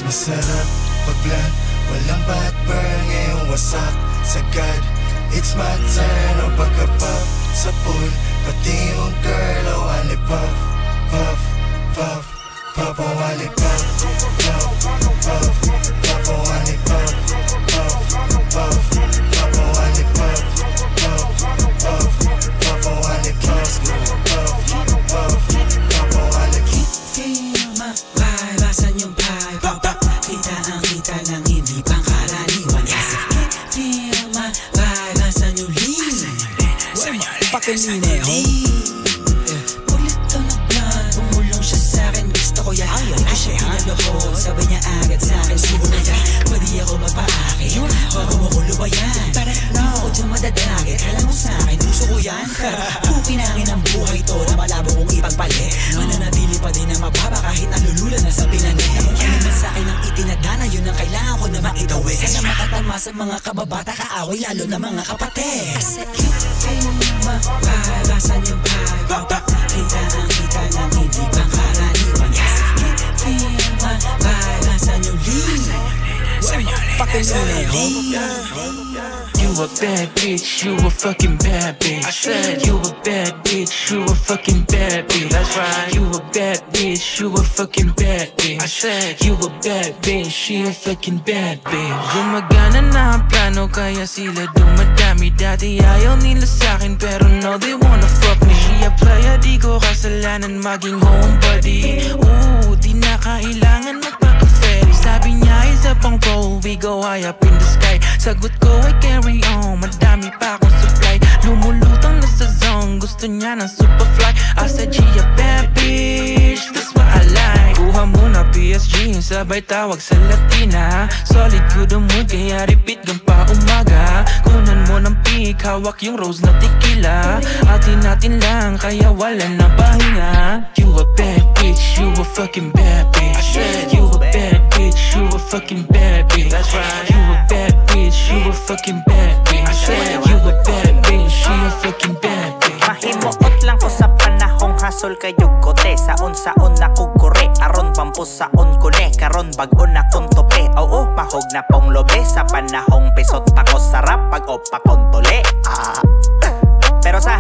masarap paglan, walang bad burn, ngayong wasak sagad. It's my turn, o pagka-pop sa pool, pati yung girl, o wali puff, puff, puff, puff, o wali puff, puff, puff, puff, o wali puff, puff, puff, puff, o wali puff, puff, puff, puff, o wali puff, puff, puff, puff, o wali puff. Feel my vibe, asan yung vibe? Pop, kita ang kita ng hindi pangkaraniwan. Feel my vibe, asan yung lean? Fucking lean Ulit to na plan, bumulong siya sa'kin, gusto ko yan. Hindi ko siya pinaluhod, sabay niya agad sa'kin. Siguro na yan, pwede ako magpaakit bago mo ko lubayan. Para na ako dyan madadagit, alam mo sa'kin, puso ko yan. Pukinangin ang buhay to na malabo kong ipagpalit. Mananatili pa din ang mababa kahit nalulula na sa pinanit. Ano man sa'kin ang itinadana, yun ang kailangan ko na maitawid. Sana makatama sa mga kababata, kaaway lalo na mga kapatid. I said you feel my vibe, asan yung vibe? Kita ang kita ng hindi pangkaraniwan. Feel my vibe, asan yung lean? Fucking lean. You a bad bitch, you a fucking bad bitch. I said you a bad bitch, you a fucking bad bitch. That's right. You a bad bitch, you a fucking bad bitch. I said you a bad bitch, she a fucking bad bitch. Gumagana na ang plano kaya sila dumadami. Dati ayaw nila sa'kin pero now they wanna fuck me. She a player, di ko kasalanan maging homebody. Ooh, di na kailangan magpaka-ferry. Sabi niya isa pang pro, we go high up in the sky. Sagot ko ay carry on, madami pa akong supply. Lumulutang na sa zone, gusto niya ng superfly. I said she a bad bitch, that's what I like. Kuha muna PSG, sabay tawag sa Latina. Solid good ang mood, kaya repeat gang pa umaga. Kunan mo ng pick, hawak yung rose na tequila. Atin natin lang, kaya wala na pahinga. You a bad bitch, you a fucking bad bitch. I said you a bad bitch, you a fucking bad bitch. That's right. You a bad bitch, you a fucking bad bitch. I said you a bad bitch, she a fucking bad bitch. Mahimuot lang ko sa panahong hasol kayo kote. Saon na kugure, aron pampusaon ko ne. Karon bag-o na kong tope. Oo, mahog na pong lobe. Sa panahong pisot ako sarap pag opa kontole. Pero sa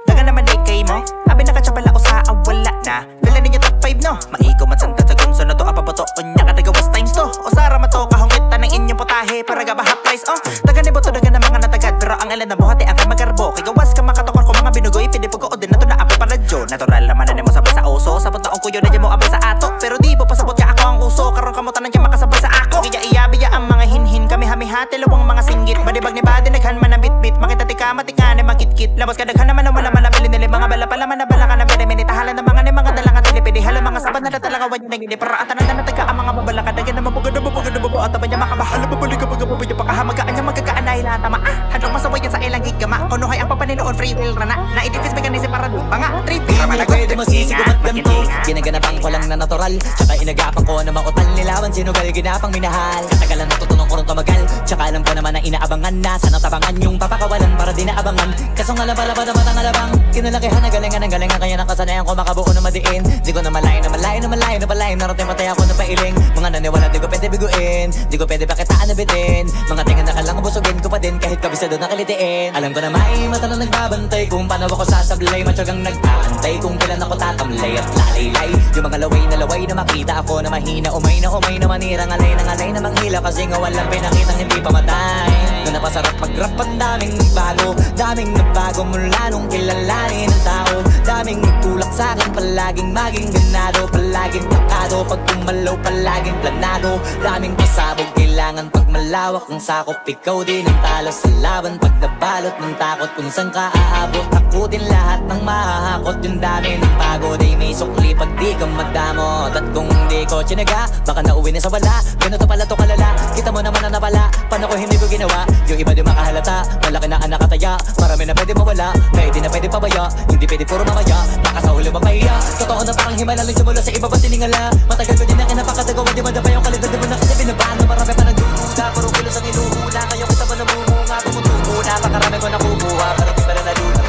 daga naman day kay mo, abi nakatsabala ko sa wala na. Dala ninyo top 5 no, maigo man santa sa gunso na to. Apaboto unya katagawas times to. O sara mato kahungit ng inyong potahe para gabaha price. Daga ni boto daga na mga natagad. Pero ang ilan na buhati ang kay magarbo. Kay gawas ka makatokor ko mga binugoy. Pwede po ko din na to na ako para jo. Natural naman na mo sabay sa uso. Sabot na ang kuyo na dyan mo abay sa ato. Pero di po pasabot ka ako ang uso. Karon kamutan na dyan makasabay sa ako. Kaya iyabiya ang mga hinhin. Kami hamihati lawang mga singgit. Badibag ni badi naghan man ang bit-bit. Makita tika matikane magkit-kit. Labas ka daghan naman wala malabili nila. Mga bala pala man na bala ka na mini-mini. Tahalan ng mga ni mga dalangan dilipidi. Hala mga sabat na datalaga wad nyo nagili. Para atanan na nataga ang mga babala ka. Dagyan na mabugad na bubo. At abay niya makabahala. Babalik ka pagkabubuyo. Pakahamagaan niya magkagaan na ilatama. Handong masawayan sa ilang gigama. Kunuhay ang papaniloon free will rana. Na itifis mechanism para doon. Mga trip. Hindi pwede mo sisigumat ganito. Ginaganapan ko lang na natural. Tsaka inagapan ko na mautal nilawan. Sinugal ginapang minahal. Katagalan natutunan ko rin tumagal. Tsaka alam ko naman na inaabangan na. Sana tabangan yung papakawalan para di naabangan. Kaso nga lang pala pa naman ang alabang. Kinalakihan na galingan ang galingan. Kaya nakasanayan ko makabuo na madiin. Di ko na malayo na malayo na malayo na palayo. Narating matay ako na pailing. Mga naniwala di ko pwede biguin. Di ko pwede pakitaan na bitin. Mga tingan na kalang busugin ko pa din. Kahit kabisado na kalitiin. Alam ko na may mata na nagbabantay. Kung paano ako sasablay. Matyagang nag-aantay. Kung kailan ako tatamlay at lalaylay. Yung mga laway na makita ako na mahina. Umay na manirang alay na manghila. Kasi nga walang pinakitang hindi pamatay. Doon na pasarap mag-rap ang daming bago. Daming nabago mula nung kilalanin ang tao. Daming nagtulak sa'kin. Palaging maging ganado. Palaging takado. Pag kumalaw palaging planado. Daming pasabog kailangan pag malawak ang sakop. Ikaw din ang talo sa laban. Pag nabalot ng takot kung saan ka aabot. Takutin lahat ng mahahakot. Yung dami ng pagod ay may sukli pag di ka madamot. At kung hindi ko tsinaga, baka nauwi na sa wala. Ganito pala to kalala. Kita mo naman na napala. Paano ko hindi ko ginawa? Yung iba di makahalata. Malaki na ang nakataya. Marami na pwede mawala. Kahit di na pwede pabaya. Hindi pwede puro mamaya. Baka sa huli mapahiya. Totoo na parang himala lang simula sa iba ba tiningala. Matagal ko din na kinapakatagawa. Di madapa yung kalidad mo na kasi binabano. Marami pa nagdududa. Puro kilos ang inuhula. Ngayon kita ba namumunga? Tumutubo na. Pakarami ko nakukuha. Pero di pa na nalula.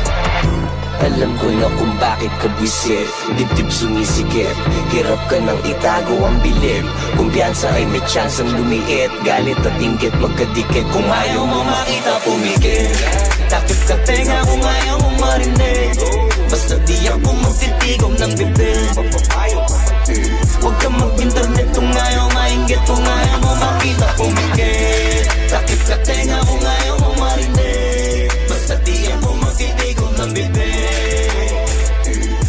Alam ko na kung bakit ka buwisit, dibdib sumisikip, hirap ka nang itago ang bilib. Kumpiyansa ay may tsansang lumiit, galit at inggit magkadikit. Kung ayaw mo makita pumikit, takip ka tenga kung ayaw mo marinig. Basta di ako magtitigom ng bibig. Huwag ka mag-internet kung ayaw mainggit, kung ayaw mo makita pumikit. Takip ka tenga kung ayaw mo marinig. Basta di ako magtitigom ng bibig.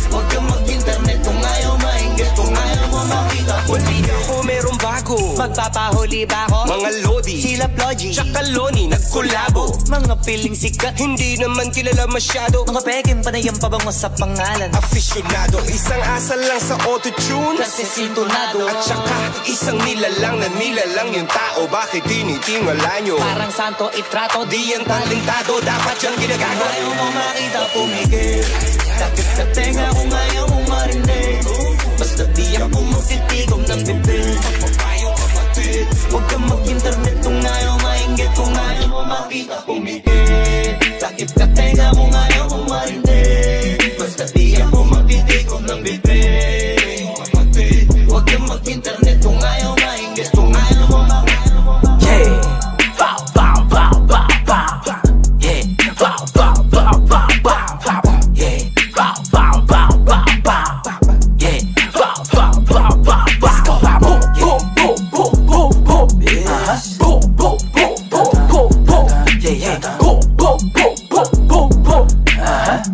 Huwag ka mag-internet kung ayaw mainggit, kung ayaw mo makita pumikit. Ako merong bago, Magpapahuli ba ako? mga lodi, Sila Plogy, tsaka Loni nagkolabo. mga piling sikat, Hindi naman kilala masyado, mga peking panayang pabango sa pangalan. afisyonado. Isang asal lang sa auto-tune, Kasi sintonado, at saka isang nilalang na nilalang yung tao. Bakit tinitingala nyo? parang santo itrato. Di yan talentado, dapat yung ginagawa. Ayaw mo makita pumigil, takip ka tenga kung ayaw mo marinig. Basta di ako magtitigom ng bibig. Huwag ka mag-internet kung ayaw mainggit, kung ayaw mo makita pumigil. Takip ka tenga kung ayaw mo marinig. Basta di ako magtitigom ng bibig. Huwag ka mag-internet kung ayaw mainggit, kung ayaw mo makita pumigil. Yeah, bow, bow, bow, bow, bow. Yeah, bow, bow, bow, bow, bow. Yeah, bow, bow, bow, bow, bow. Yeah, bow, bow, bow, bow, bow. Boom, boom, boom, boom, boom, boom. Boom, boom, boom, boom, boom, boom. Yeah, yeah. Boom, boom, boom, boom, boom, boom.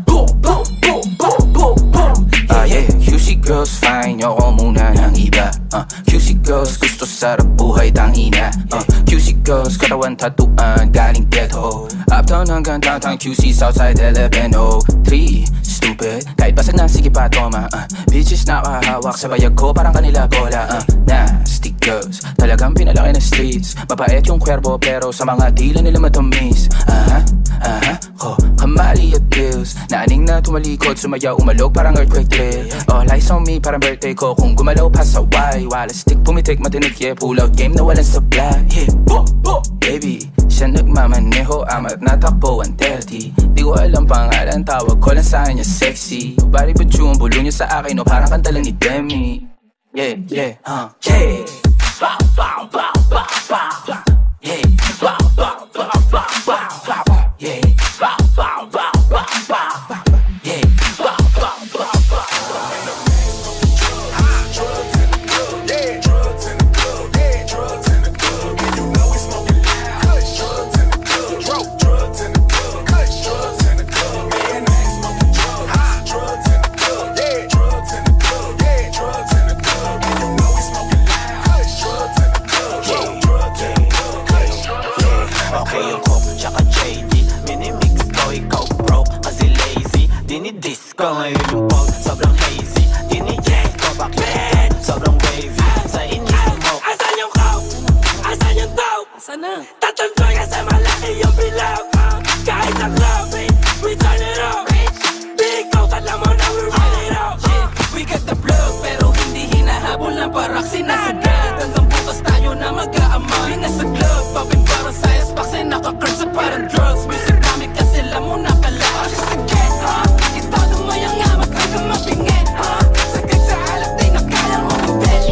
Boom, boom, boom, boom, boom, boom. Yeah, QC girls fine, ayoko muna ng iba. QC girls gusto sarap buhay tangina. QC girls katawan tatuan galing ghetto. Uptown hanggang downtown QC Southside Eleveno 3, stupid, kahit basag na sige pa toma. Bitches nakahawak sa bayag ko parang kanila bola. Nasty girls, talagang pinalaki na streets. Mabait yung kwerpo pero sa mga dila nila matamis. Ko, kamali at bills. Naaning na tumalikod, sumayaw, umalog parang earthquake drill. All eyes on me parang birthday ko. Kung gumalaw pa sa Y, wala stick pumitik matinik. Yeah, pull out game na walang supply. Yeah, baby, siya nagmamaneho, amat natakbo 130. Di ko alam pangalan, tawag ko lang sa kanya sexy. Bari ba yung bulo niya sa akin o parang kanta lang ni Demi. Yeah, yeah, Yeah, bow, bow, bow, bow, bow. Yeah, bow, bow, bow, bow, bow. Yeah, bow, bow, bow, bow, bow. Yeah, bow, bow, bow, bow. Okay yung Coke tsaka JD, minimix ko ikaw bro, kasi lazy. Dinidisco ngayon yung pog, sobrang hazy. Diniyes ko bakit, sobrang wavy. Sa inis mo, asan yung Coke? Asan yung dope? Asan na? Tatantoy kasi malaki yung bilaw. Kahit ang lobby, we turn it up. Big house, alam mo na we run it out. We got the plug, pero hindi hinahabol ng paraksin. Nasa gad, hanggang bukas tayo na mag-aamay. Nasa club, popping parang science box. Naka-curve sa parang drugs. Music namin kasi alam mo nakalaas. Sige, ito dumayang nga, magkag ka mapingit. Sagad sa alak, di na kaya mo magpit.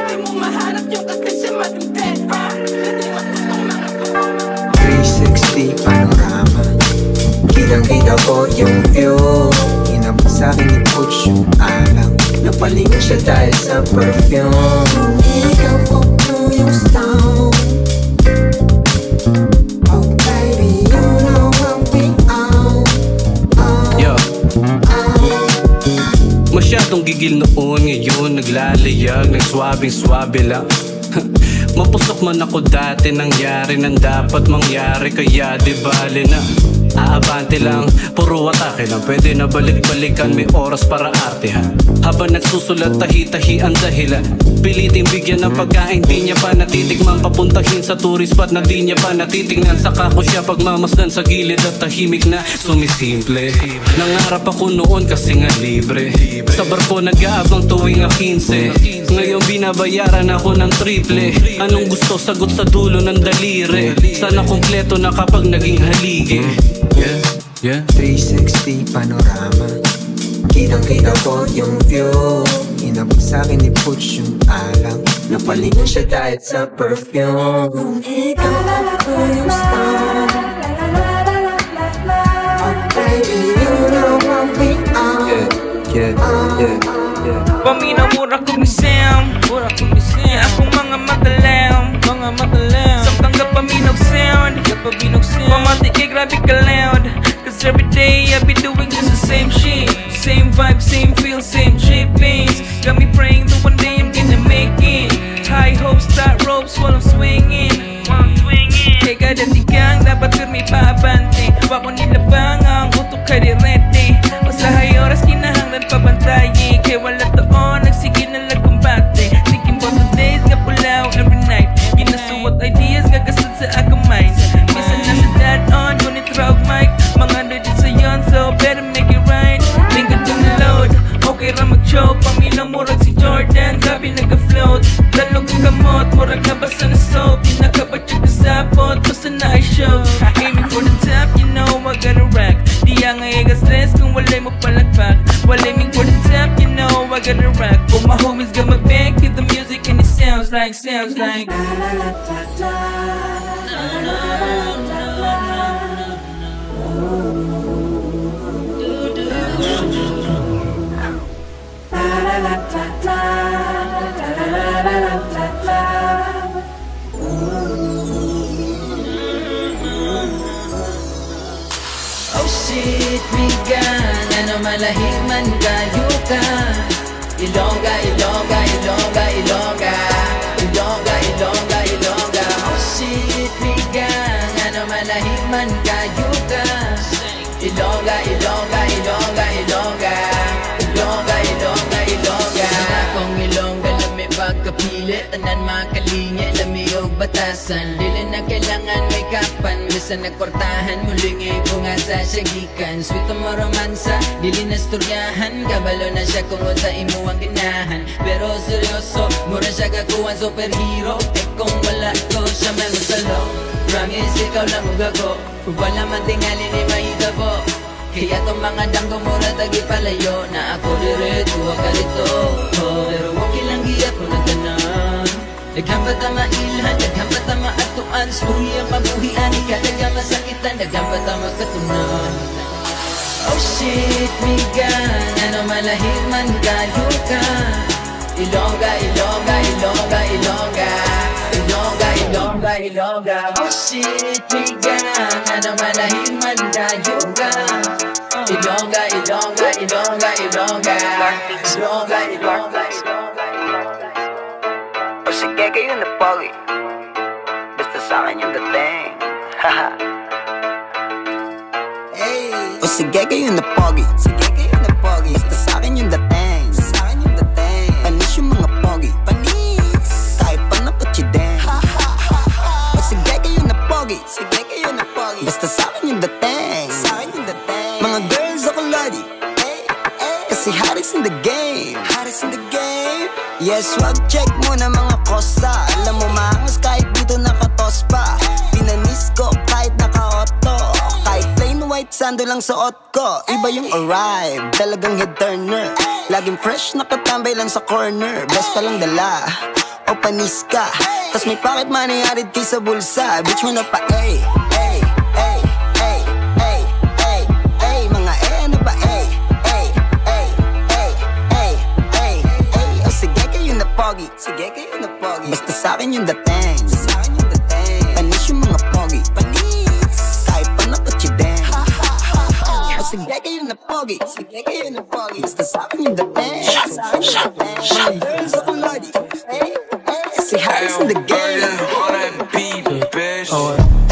Di mo mahanap yung kasi matindi. Hindi matustong mga performance. 360 panorama, kitang-kita ko yung view. Inabot sa'kin ni Butch yung alam. Napalingon siya dahil sa perfume. Ikaw po yung stone. Oh baby, you know what we own. Yo, masyadong gigil noon, ngayon naglalayag, nagswabing-swabe lang. Mapusok man ako dati, nangyari nang dapat mangyari, kaya di bale na aabante lang, puro atake lang. Pwede na balik-balikan, may oras para artehan. Habang nagsusulat, tahi-tahi ang dahilan. Piliting bigyan ng pagkain, di niya pa natitikman. Papuntahin sa tourist spot na di niya pa natitignan. Saka ko siya pagmamasdan sa gilid at tahimik na sumisimple. Nangarap ako noon kasi nga libre. Sa barko nag-aabang tuwing 15. Ngayon binabayaran ako ng triple. Anong gusto, sagot sa dulo ng daliri. Sana kompleto na kapag naging haligi. Yeah. 360 panorama, kitang-kita ko yung view. Inabot sa'kin ni Butch yung alang, napalingon siya dahil sa perfume. Kung ikaw ako yung star, oh baby, you know what we are. Yeah. Paminaw mura kumisem, akong mga magalam, Sa tanggap paminaw sound, Pamati kay grabe ka loud. Cause every day I be doing just the same shit, same vibe, same feel, same trippings. Got me praying that one day I'm gonna make it. High hopes, tight ropes while I'm swinging. Kaya kada tigang dapat kami paabante. Bako nilabang ang utok kay direte. Masahay oras kinahanglan pabantayi. Kaya wala taon, nagsige na lang kumbate. Thinking about the days nga pulaw every night. Ginasuwat ideas nga gasad sa akong mind. Minsan nasa dead on, ngunit raw mic. Mga nandit sa yon, so better make it right. Lingkod kong load, okay ra mag-choke. Pamilang murag si Jordan, gabi nag-float. Dalog kong kamot, murag nabasa na soap. Pinakabatsyag na sapot, basta na I show. Aiming for the top, you know I gotta rock. Di ang aiga stress kung walay mo palagpak. While aiming for the top, you know I gotta rock. All my homies got my back, hit the music and it sounds like Oh shit, migan, ano malahiman kayo ka. Ilongga, Ilongga, Ilongga, Ilongga, Ilongga, Ilongga, Ilongga. Oh shit, migan, ano malahiman kayo ka. Ilongga, Ilongga, Ilongga, Ilongga, Ilongga, Ilongga, Ilongga. Akong Ilongga, lami pagkapilit, tanan makalinya, lami o batasan. Dili na kailangan may kapan, bisa nagkortahan, mulingi ko nga sa syagikan. Sweet mo romansa, dili na storyahan, kabalo na siya kung sa imo ang ginahan. Pero seryoso, mura siya kakuhan superhero. Eh kung wala ko siya manusalo, promise ikaw lang ugago. Wala man tingali ni mahita po. Kaya tong mga danggo mura tagi palayo, na ako direto kalito. Pero okay lang giya ko na tanan. Naghambat ang mailhan, naghambat ang maatuan. Suri ang pabuhian, ikalaga masakitan, naghambat ang magkatunan. Oh shit, migan, ano malahir man kayo ka. Ilongga, Ilongga, Ilongga, Ilongga, Ilongga, Ilongga, Ilongga. Oh shit, migan, ano malahir man kayo ka. Ilongga, Ilongga, Ilongga, Ilongga, Ilongga, Ilongga, Ilongga. O sige kayo na pogi, basta sa'kin yung dating. Haha. O sige kayo na pogi, basta sa'kin yung dating. Panis yung mga pogi, kahit pa na pachideng. O sige kayo na pogi, basta sa'kin yung dating. Mga girls ako lodi, kasi Harris in the game. Yes, wag check mo na mga kosa. Alam mo maangas kahit dito nakatos pa. Pinanis ko kahit naka-auto, kahit plain white sando lang suot ko. Iba yung arrive, talagang head turner. Laging fresh, nakatambay lang sa corner. Best pa lang dala, o panis ka. Tas may pocket money added kay sa bulsa. Bitch mo na pa, ay, ay, ay, ay, ay, ay, ay. Mga ano ba, ay, ay, ay, ay, ay, ay, ay. O sige kayo na pogi, basta sa'kin yung dating. Panis yung mga pogi, kahit pa nakachideng. O sige kayo na pogi, basta sa'kin yung dating. Mga girls ako lodi, kasi Harris in the game.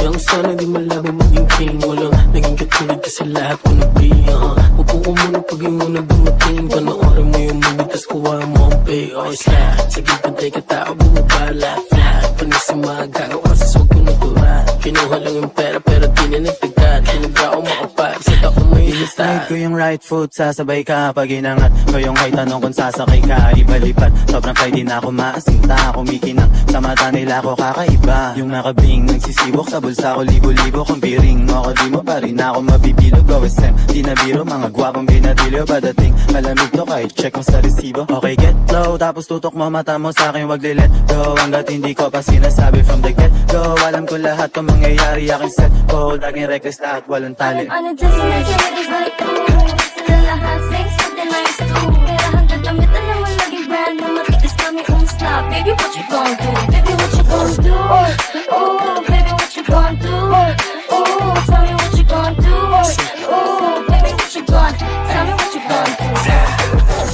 Yung sana di malabo maging king. Walang naging katulad kasi lahat ko nagbiya. Upo ko muna pag yung una dumating. Panoorin mo yung movie tas kuha mo ang pay or slap. Sige pantay ka tao bumabala flat. Panis yung mga gagawa sa swag ko natural. Kinuha lang yung pera pero di na nagtagal. lahat, hindi na ako makapag sa taong may lista. Ride ko yung right foot, sasabay ka pag inangat ko yung kay tanong kung sasakay ka, ibalipat. Sobrang fly di na ako maasinta, kumikinang sa mata nila ako kakaiba. Yung nakabing nagsisibok sa bulsa ko, libo-libo kung piring mo ako, di mo pa rin ako mabibilog. OSM, di na biro, mga gwapong binatilyo padating malamig to kahit check mo sa resibo. Okay, get low, tapos tutok mo mata mo sa akin, wag let go. Hanggat hindi ko pa sinasabi from the get go, alam ko lahat kung mangyayari, aking set ko, laging reckless lahat, walang tali. On a destination, it is like ooh, sila lahat sing something nice too. Kaya hanggang damit, alam mo laging brand mo, matitis kami stop. Baby, what you gon' do? Baby, what you gon' do? Ooh, baby, what you gon' do? Ooh, tell me what you gon' do? Ooh, baby, what you gon' tell me what you gon' do?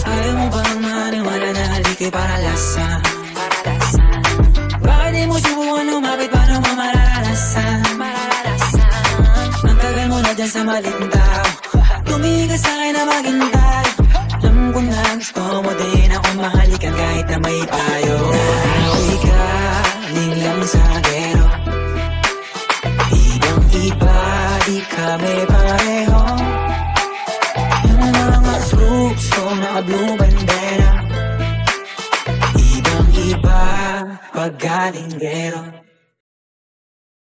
Ayaw mo bang maniwala na haliki para lasa? Bakit di mo subukan lumapit, paano mo mararanasan? Ang tagal mo na dyan sa maling tao, tumigil ka sa'kin na maghintay. Alam ko na gusto mo din ako mahalikan kahit na may payo. Nahawi ka, lang sa gero, ibang iba, di kami pareho. Yung mga troops ko naka-blue bandera, ibang iba pag galing gero.